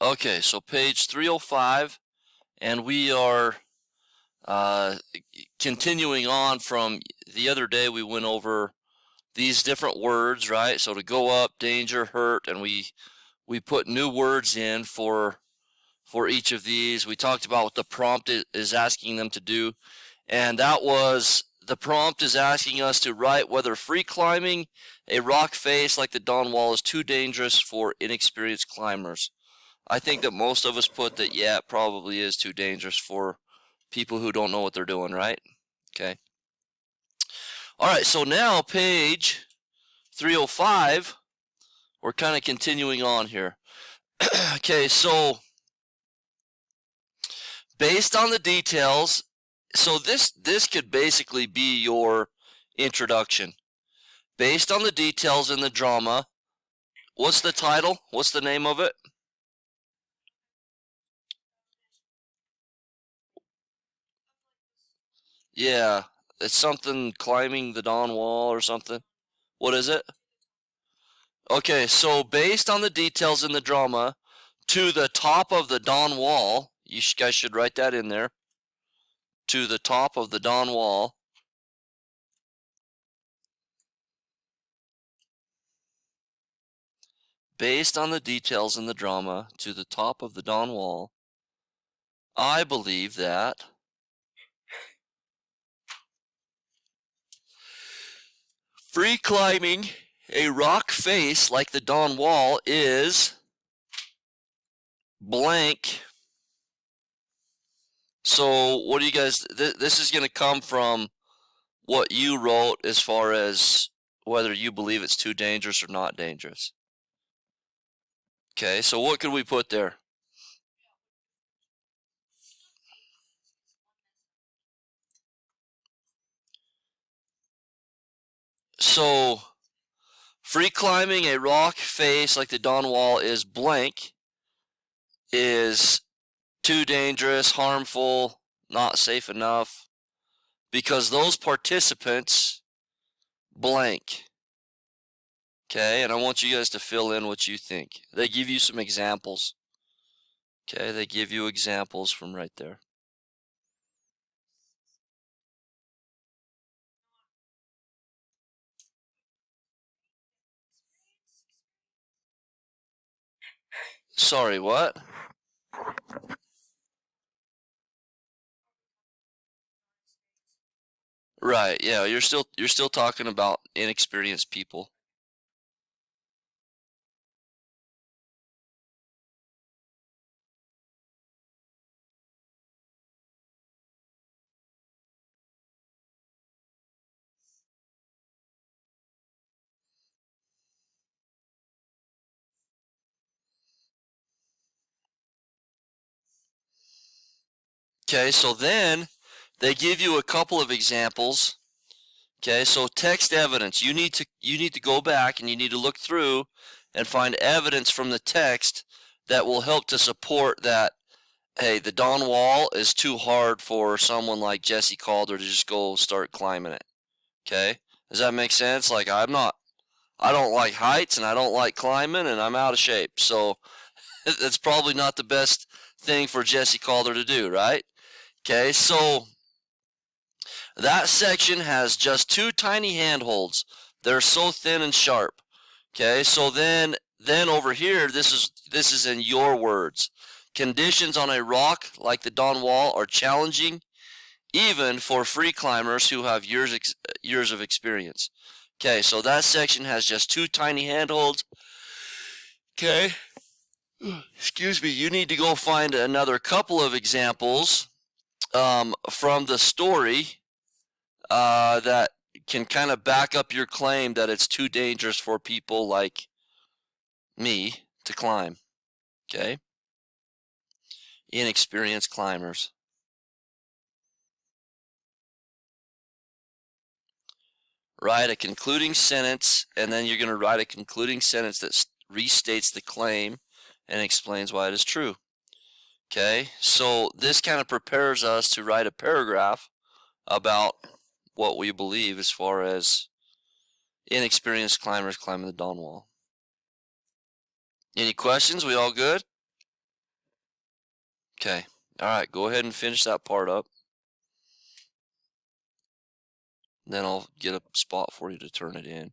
Okay, so page 305, and we are continuing on from the other day. We went over these different words, right? So to go up, danger, hurt, and we put new words in for each of these. We talked about what the prompt is asking them to do, and that was the prompt is asking us to write whether free climbing a rock face like the Dawn Wall is too dangerous for inexperienced climbers. I think that most of us put that, yeah, it probably is too dangerous for people who don't know what they're doing, right? Okay. All right, so now page 305, we're kind of continuing on here. Okay, so based on the details, so this could basically be your introduction. Based on the details in the drama, what's the title? What's the name of it? Yeah, it's something climbing the Dawn Wall or something. What is it? Okay, so based on the details in the drama, to the top of the Dawn Wall, you guys should write that in there. To the top of the Dawn Wall. Based on the details in the drama, to the top of the Dawn Wall, I believe that free climbing a rock face like the Dawn Wall is blank. So what do you guys, this is going to come from what you wrote as far as whether you believe it's too dangerous or not dangerous. Okay, so what could we put there? So free climbing a rock face like the Dawn Wall is blank, is too dangerous, harmful, not safe enough, because those participants blank. Okay, and I want you guys to fill in what you think. They give you some examples. Okay, they give you examples from right there. Sorry, what? Right, yeah, you're still talking about inexperienced people. Okay, so then they give you a couple of examples. Okay, so text evidence. You need to go back and you need to look through and find evidence from the text that will help to support that, hey, the Dawn Wall is too hard for someone like Jesse Calder to just go start climbing it. Okay? Does that make sense? Like I don't like heights and I don't like climbing and I'm out of shape. So it's probably not the best thing for Jesse Calder to do, right? Okay, so that section has just two tiny handholds. They're so thin and sharp. Okay, so then over here, this is in your words. Conditions on a rock like the Dawn Wall are challenging, even for free climbers who have years of experience. Okay, so that section has just two tiny handholds. Okay, excuse me. You need to go find another couple of examples from the story that can kind of back up your claim that it's too dangerous for people like me to climb. Okay? Inexperienced climbers. Write a concluding sentence, and then you're going to write a concluding sentence that restates the claim and explains why it is true. Okay? So this kind of prepares us to write a paragraph about what we believe as far as inexperienced climbers climbing the Dawn Wall. Any questions? We all good? Okay. All right. Go ahead and finish that part up. Then I'll get a spot for you to turn it in.